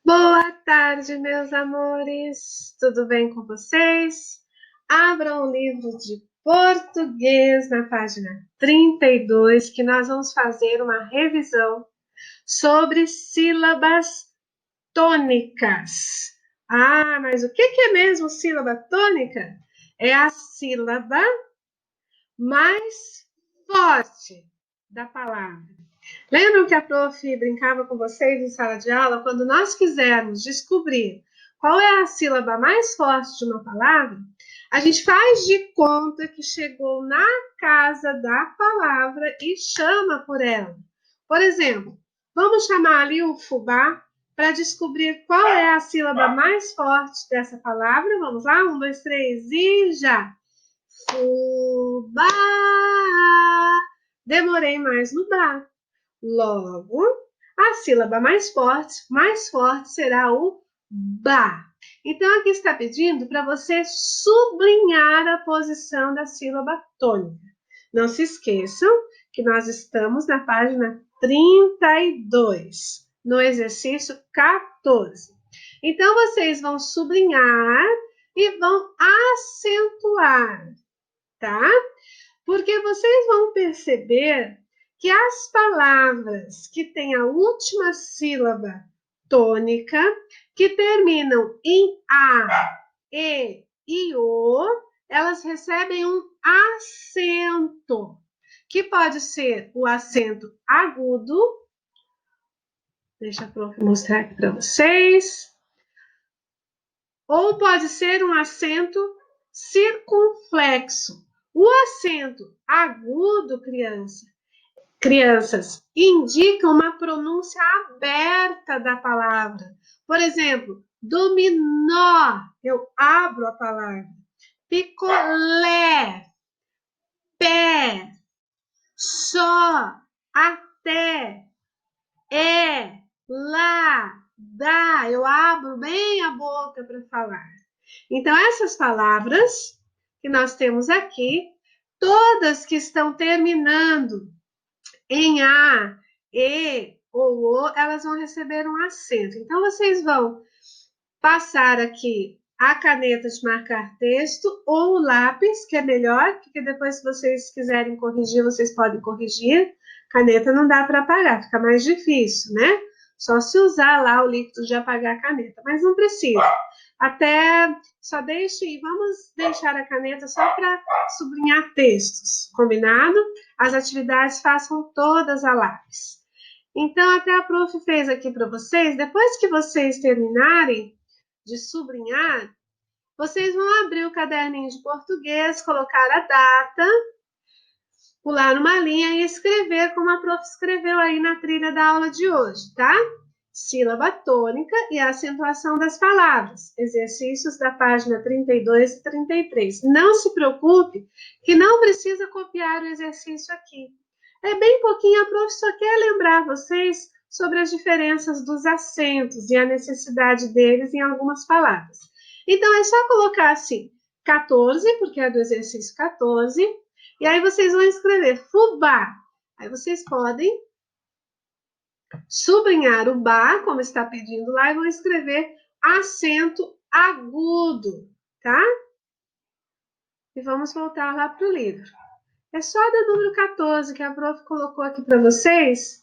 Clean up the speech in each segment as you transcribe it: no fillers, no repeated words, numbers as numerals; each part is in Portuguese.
Boa tarde, meus amores. Tudo bem com vocês? Abram o livro de português na página 32, que nós vamos fazer uma revisão sobre sílabas tônicas. Ah, mas o que é mesmo sílaba tônica? É a sílaba mais forte da palavra. Lembram que a prof brincava com vocês em sala de aula? Quando nós quisermos descobrir qual é a sílaba mais forte de uma palavra, a gente faz de conta que chegou na casa da palavra e chama por ela. Por exemplo, vamos chamar ali o fubá para descobrir qual é a sílaba mais forte dessa palavra. Vamos lá? 1, 2, 3 e já! Fubá! Demorei mais no bar. Logo, a sílaba mais forte será o ba. Então, aqui está pedindo para você sublinhar a posição da sílaba tônica. Não se esqueçam que nós estamos na página 32, no exercício 14. Então, vocês vão sublinhar e vão acentuar, tá? Porque vocês vão perceber que as palavras que têm a última sílaba tônica, que terminam em A, E e O, elas recebem um acento, que pode ser o acento agudo. Deixa eu mostrar aqui para vocês. Ou pode ser um acento circunflexo. O acento agudo, crianças, indica uma pronúncia aberta da palavra. Por exemplo, dominó, eu abro a palavra. Picolé, pé, só, até, lá, dá, eu abro bem a boca para falar. Então, essas palavras que nós temos aqui, todas que estão terminando em A, E ou O, elas vão receber um acento. Então, vocês vão passar aqui a caneta de marcar texto ou o lápis, que é melhor, porque depois, se vocês quiserem corrigir, vocês podem corrigir. Caneta não dá para apagar, fica mais difícil, né? Só se usar lá o líquido de apagar a caneta, mas não precisa. Até só deixe, vamos deixar a caneta só para sublinhar textos, combinado? As atividades façam todas a lápis. Então, até a prof fez aqui para vocês, depois que vocês terminarem de sublinhar, vocês vão abrir o caderninho de português, colocar a data, pular numa linha e escrever como a prof escreveu aí na trilha da aula de hoje, tá? Sílaba tônica e a acentuação das palavras. Exercícios da página 32 e 33. Não se preocupe que não precisa copiar o exercício aqui. É bem pouquinho, a prof só quer lembrar vocês sobre as diferenças dos acentos e a necessidade deles em algumas palavras. Então, é só colocar assim, 14, porque é do exercício 14, e aí vocês vão escrever fubá. Aí vocês podem sublinhar o ba, como está pedindo lá, e vão escrever acento agudo, tá? E vamos voltar lá para o livro. É só do número 14 que a prof colocou aqui para vocês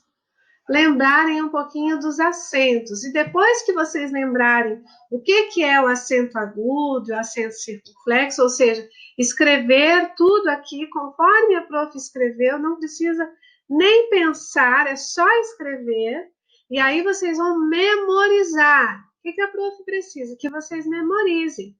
lembrarem um pouquinho dos acentos. E depois que vocês lembrarem o que é o acento agudo, o acento circunflexo, ou seja, escrever tudo aqui conforme a prof escreveu, não precisa nem pensar, é só escrever. E aí vocês vão memorizar. O que a prof precisa? Que vocês memorizem.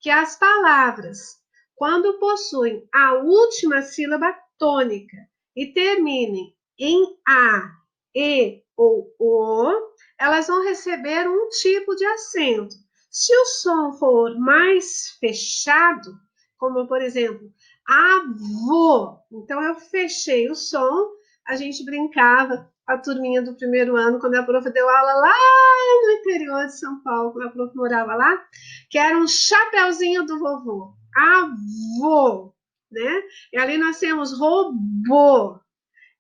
Que as palavras, quando possuem a última sílaba tônica e terminem em A, E ou O, elas vão receber um tipo de acento. Se o som for mais fechado, como por exemplo, avô, então eu fechei o som, a gente brincava, a turminha do primeiro ano, quando a prof deu aula lá no interior de São Paulo, quando a prof morava lá, que era um chapeuzinho do vovô, avô, né? E ali nós temos robô.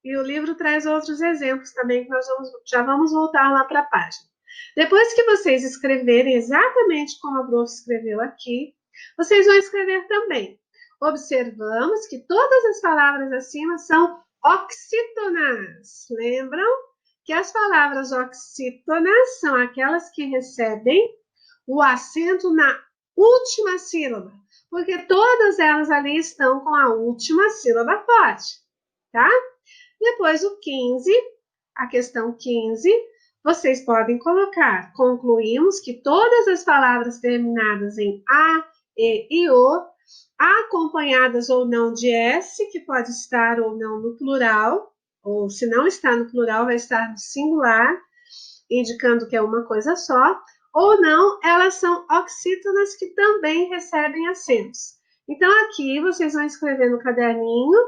E o livro traz outros exemplos também, que nós já vamos voltar lá para a página. Depois que vocês escreverem exatamente como a prof escreveu aqui, vocês vão escrever também. Observamos que todas as palavras acima são oxítonas. Lembram que as palavras oxítonas são aquelas que recebem o acento na última sílaba, porque todas elas ali estão com a última sílaba forte, tá? Depois o 15, a questão 15, vocês podem colocar. Concluímos que todas as palavras terminadas em A, E e O, acompanhadas ou não de S, que pode estar ou não no plural, ou se não está no plural, vai estar no singular, indicando que é uma coisa só, ou não, elas são oxítonas que também recebem acentos. Então, aqui vocês vão escrever no caderninho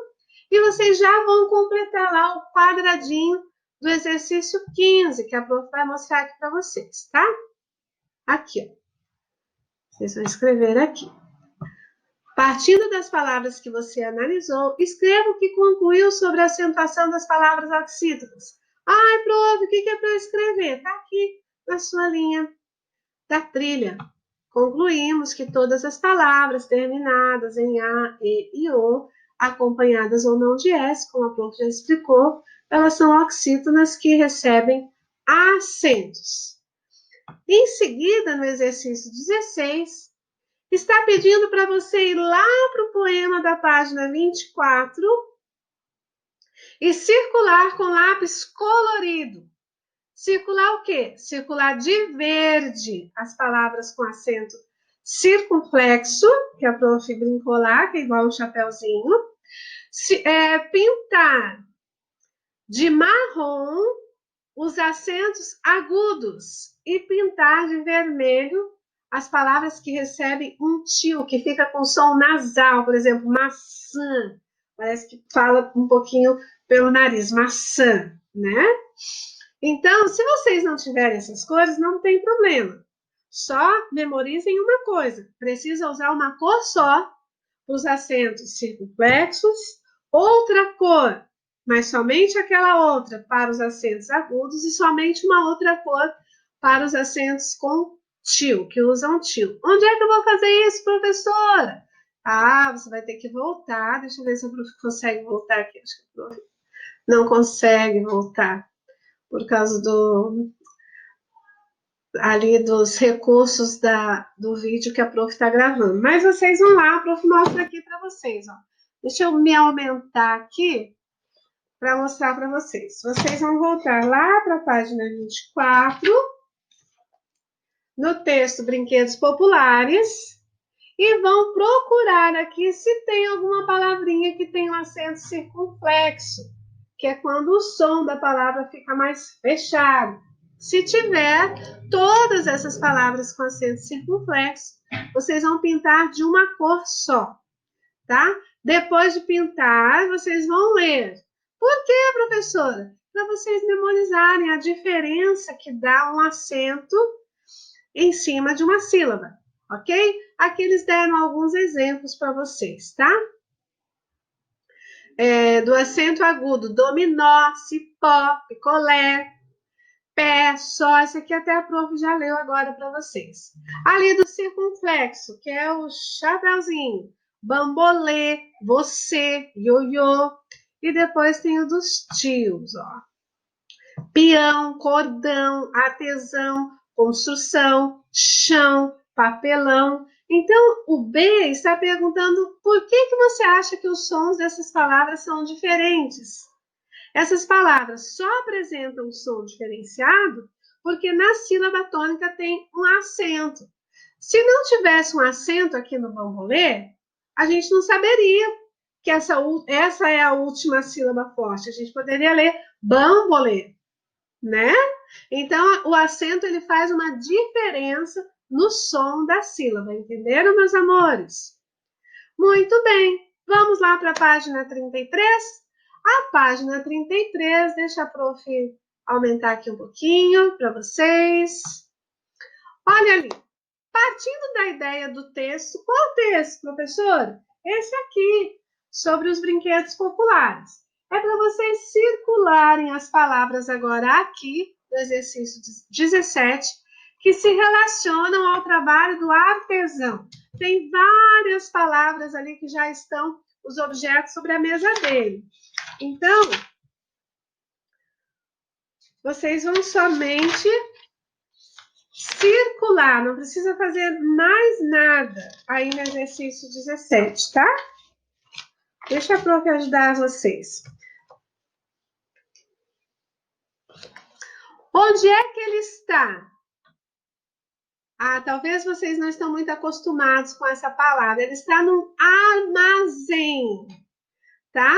e vocês já vão completar lá o quadradinho do exercício 15, que a prof vai mostrar aqui para vocês, tá? Aqui, ó. Vocês vão escrever aqui. Partindo das palavras que você analisou, escreva o que concluiu sobre a acentuação das palavras oxítonas. Ai, prof, o que é para eu escrever? Está aqui na sua linha da trilha. Concluímos que todas as palavras terminadas em A, E e O, acompanhadas ou não de S, como a prof já explicou, elas são oxítonas que recebem acentos. Em seguida, no exercício 16, está pedindo para você ir lá para o poema da página 24 e circular com lápis colorido. Circular o quê? Circular de verde as palavras com acento circunflexo, que a prof brincou lá, que é igual um chapéuzinho. Pintar de marrom os acentos agudos e pintar de vermelho as palavras que recebem um tio, que fica com som nasal, por exemplo, maçã, parece que fala um pouquinho pelo nariz, maçã, né? Então, se vocês não tiverem essas cores, não tem problema. Só memorizem uma coisa, precisa usar uma cor só para os acentos circunflexos, outra cor, mas somente aquela outra para os acentos agudos e somente uma outra cor para os acentos com tio, que usam tio. Onde é que eu vou fazer isso, professora? Ah, você vai ter que voltar. Deixa eu ver se a prof consegue voltar aqui. Acho que a prof não consegue voltar por causa ali dos recursos do vídeo que a prof está gravando. Mas vocês vão lá, a prof mostra aqui para vocês. Ó. Deixa eu me aumentar aqui para mostrar para vocês. Vocês vão voltar lá para a página 24, no texto Brinquedos Populares, e vão procurar aqui se tem alguma palavrinha que tem um acento circunflexo, que é quando o som da palavra fica mais fechado. Se tiver todas essas palavras com acento circunflexo, vocês vão pintar de uma cor só, tá? Depois de pintar, vocês vão ler. Por quê, professora? Para vocês memorizarem a diferença que dá um acento em cima de uma sílaba, ok? Aqui eles deram alguns exemplos para vocês, tá? Do acento agudo, dominó, cipó, picolé, pé, só. Esse aqui até a prof já leu agora para vocês. Ali do circunflexo, que é o chapeuzinho, bambolê, você, ioiô. E depois tem o dos tios, ó. Peão, cordão, artesão, construção, chão, papelão. Então, o B está perguntando por que você acha que os sons dessas palavras são diferentes? Essas palavras só apresentam um som diferenciado porque na sílaba tônica tem um acento. Se não tivesse um acento aqui no bambolê, a gente não saberia que essa é a última sílaba forte. A gente poderia ler bambolê, né? Então, o acento ele faz uma diferença no som da sílaba, entenderam, meus amores? Muito bem, vamos lá para a página 33? A página 33, deixa a prof aumentar aqui um pouquinho para vocês. Olha ali, partindo da ideia do texto, qual texto, professor? Esse aqui, sobre os brinquedos populares. É para vocês circularem as palavras agora aqui, do exercício 17, que se relacionam ao trabalho do artesão. Tem várias palavras ali que já estão os objetos sobre a mesa dele. Então, vocês vão somente circular, não precisa fazer mais nada aí no exercício 17, tá? Deixa a prof ajudar vocês. Onde é que ele está? Ah, talvez vocês não estão muito acostumados com essa palavra. Ele está num armazém, tá?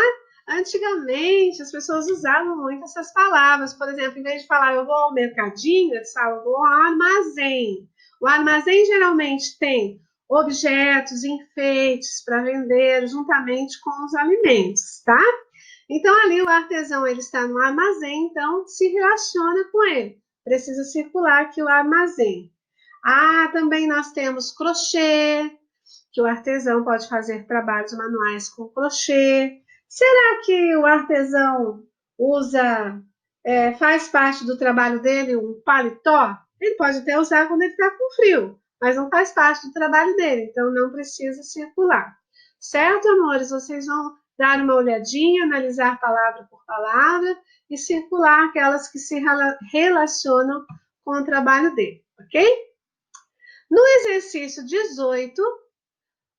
Antigamente, as pessoas usavam muito essas palavras. Por exemplo, em vez de falar eu vou ao mercadinho, eles falam eu vou ao armazém. O armazém geralmente tem objetos, enfeites para vender juntamente com os alimentos, tá? Então, ali o artesão ele está no armazém, então se relaciona com ele. Precisa circular aqui o armazém. Ah, também nós temos crochê, que o artesão pode fazer trabalhos manuais com crochê. Será que o artesão faz parte do trabalho dele um paletó? Ele pode até usar quando ele está com frio, mas não faz parte do trabalho dele, então não precisa circular. Certo, amores? Vocês vão dar uma olhadinha, analisar palavra por palavra e circular aquelas que se relacionam com o trabalho dele, ok? No exercício 18,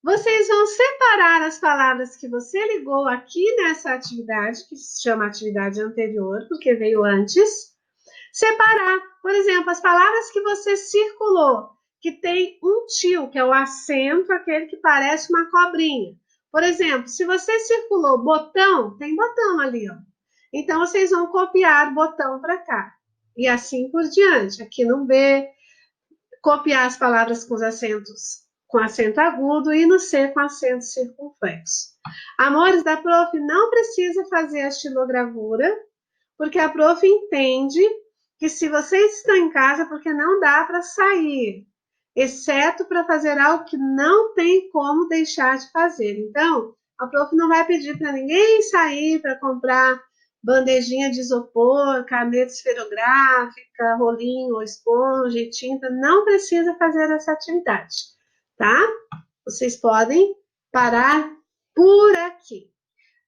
vocês vão separar as palavras que você ligou aqui nessa atividade, que se chama atividade anterior, porque veio antes. Separar, por exemplo, as palavras que você circulou, que tem um tio, que é o acento, aquele que parece uma cobrinha. Por exemplo, se você circulou botão, tem botão ali, ó. Então, vocês vão copiar botão para cá. E assim por diante. Aqui no B, copiar as palavras com os acentos com acento agudo e no C com acento circunflexo. Amores, da prof não precisa fazer a estilogravura, porque a prof entende que se vocês estão em casa, porque não dá para sair, exceto para fazer algo que não tem como deixar de fazer. Então, a prof não vai pedir para ninguém sair para comprar bandejinha de isopor, caneta esferográfica, rolinho, esponja e tinta. Não precisa fazer essa atividade, tá? Vocês podem parar por aqui.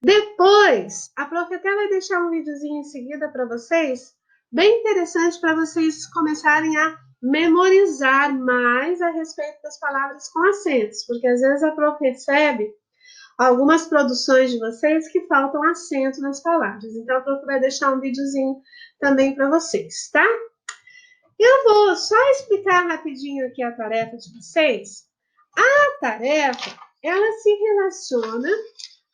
Depois, a prof até vai deixar um videozinho em seguida para vocês, bem interessante para vocês começarem a memorizar mais a respeito das palavras com acentos, porque às vezes a prof percebe algumas produções de vocês que faltam acento nas palavras. Então, a prof vai deixar um videozinho também para vocês, tá? Eu vou só explicar rapidinho aqui a tarefa de vocês. A tarefa, ela se relaciona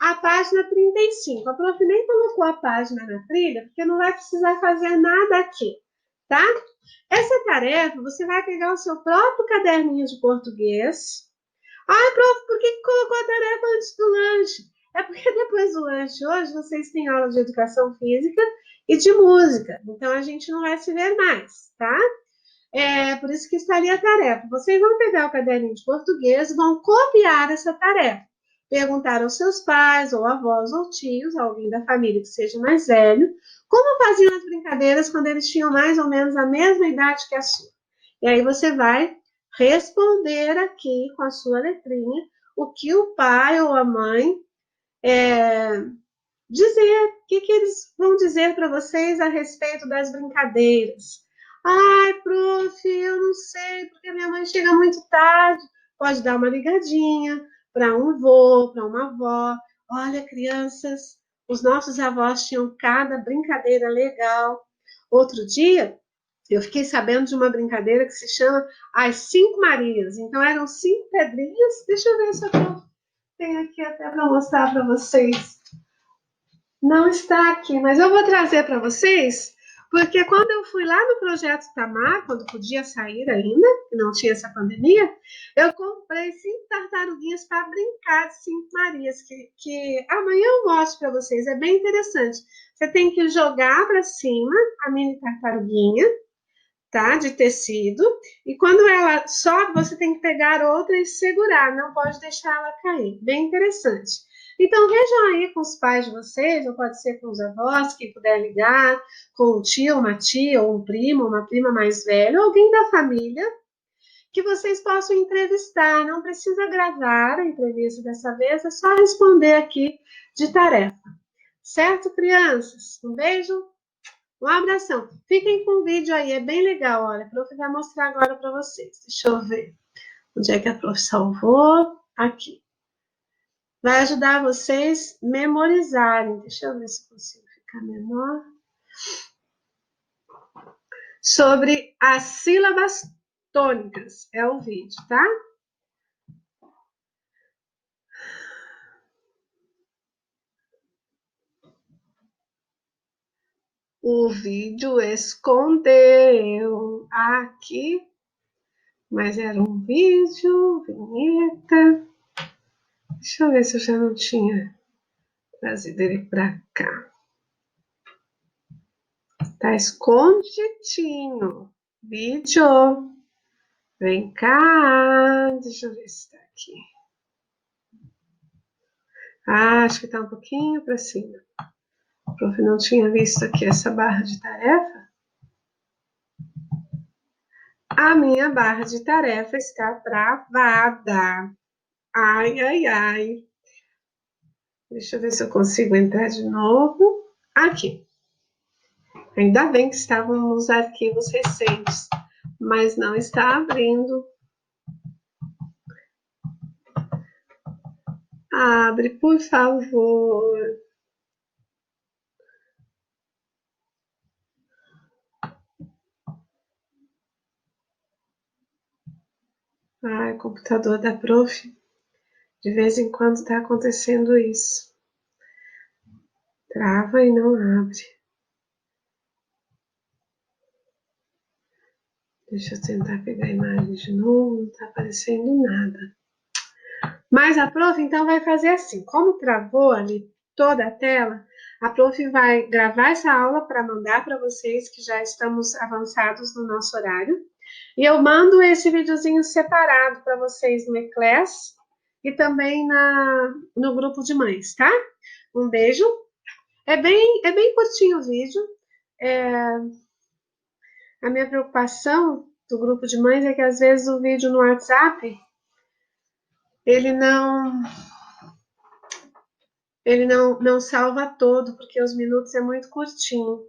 à página 35. A prof nem colocou a página na trilha, porque não vai precisar fazer nada aqui, tá? Essa tarefa, você vai pegar o seu próprio caderninho de português. Ah, prof, por que colocou a tarefa antes do lanche? É porque depois do lanche hoje vocês têm aula de educação física e de música. Então a gente não vai se ver mais, tá? É por isso que está ali a tarefa. Vocês vão pegar o caderninho de português, vão copiar essa tarefa. Perguntar aos seus pais, ou avós, ou tios, alguém da família que seja mais velho, como faziam as brincadeiras quando eles tinham mais ou menos a mesma idade que a sua. E aí você vai responder aqui com a sua letrinha o que o pai ou a mãe dizer, o que eles vão dizer para vocês a respeito das brincadeiras. Ai, prof, eu não sei, porque minha mãe chega muito tarde. Pode dar uma ligadinha para um vô, para uma avó. Olha, crianças, os nossos avós tinham cada brincadeira legal. Outro dia, eu fiquei sabendo de uma brincadeira que se chama As 5 Marias. Então, eram 5 pedrinhas. Deixa eu ver se eu tenho aqui até para mostrar para vocês. Não está aqui, mas eu vou trazer para vocês, porque quando eu fui lá no Projeto Tamar, quando podia sair ainda, que não tinha essa pandemia, eu comprei 5 tartaruguinhas para brincar de 5 Marias, que amanhã eu mostro para vocês, é bem interessante. Você tem que jogar para cima a mini tartaruguinha, tá? De tecido, e quando ela sobe, você tem que pegar outra e segurar, não pode deixar ela cair. Bem interessante. Então, vejam aí com os pais de vocês, ou pode ser com os avós, quem puder ligar, com um tio, uma tia, ou um primo, uma prima mais velha, alguém da família, que vocês possam entrevistar. Não precisa gravar a entrevista dessa vez, é só responder aqui de tarefa. Certo, crianças? Um beijo, um abração. Fiquem com o vídeo aí, é bem legal. Olha, a prof vai mostrar agora para vocês. Deixa eu ver onde é que a prof salvou. Aqui. Vai ajudar vocês a memorizarem. Deixa eu ver se consigo ficar menor. Sobre as sílabas tônicas. É o vídeo, tá? O vídeo escondeu aqui, mas era um vídeo, vinheta. Deixa eu ver se eu já não tinha trazido ele para cá. Tá escondidinho. Vídeo. Vem cá. Deixa eu ver se tá aqui. Ah, acho que tá um pouquinho para cima. O prof não tinha visto aqui essa barra de tarefa. A minha barra de tarefa está travada. Ai, ai, ai. Deixa eu ver se eu consigo entrar de novo. Aqui. Ainda bem que estavam nos arquivos recentes, mas não está abrindo. Abre, por favor. Ai, computador da prof. De vez em quando está acontecendo isso. Trava e não abre. Deixa eu tentar pegar a imagem de novo, não está aparecendo nada. Mas a prof, então, vai fazer assim. Como travou ali toda a tela, a prof vai gravar essa aula para mandar para vocês, que já estamos avançados no nosso horário. E eu mando esse videozinho separado para vocês no eClass e também no grupo de mães, tá? Um beijo. É bem curtinho o vídeo. A minha preocupação do grupo de mães é que às vezes o vídeo no WhatsApp ele não salva todo, porque os minutos é muito curtinho.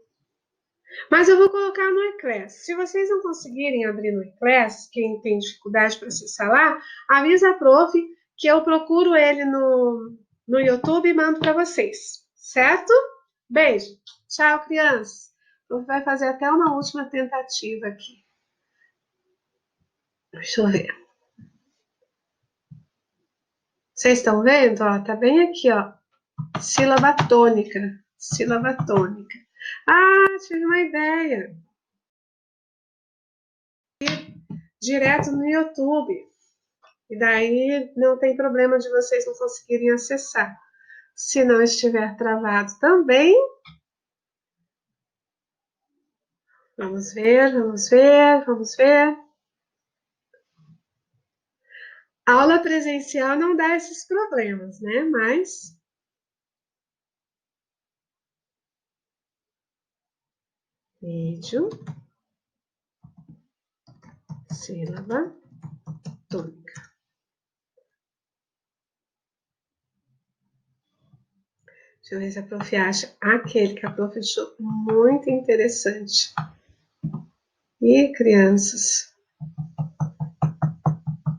Mas eu vou colocar no eClass. Se vocês não conseguirem abrir no eClass, quem tem dificuldade para acessar lá, avisa a prof que eu procuro ele no YouTube e mando para vocês. Certo? Beijo. Tchau, crianças. A prof vai fazer até uma última tentativa aqui. Deixa eu ver. Vocês estão vendo? Ó, tá bem aqui, ó. Sílaba tônica. Sílaba tônica. Ah, tive uma ideia. Direto no YouTube. E daí não tem problema de vocês não conseguirem acessar. Se não estiver travado também. Vamos ver, vamos ver, vamos ver. Aula presencial não dá esses problemas, né? Mas vídeo, sílaba tônica. Deixa eu ver se a prof acha aquele que a prof achou muito interessante. E crianças,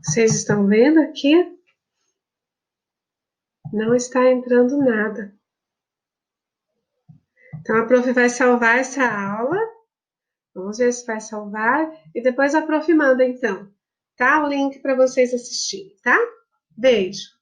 vocês estão vendo aqui? Não está entrando nada. Então a prof vai salvar essa aula. Vamos ver se vai salvar. E depois a prof manda, então, tá? O link para vocês assistirem, tá? Beijo!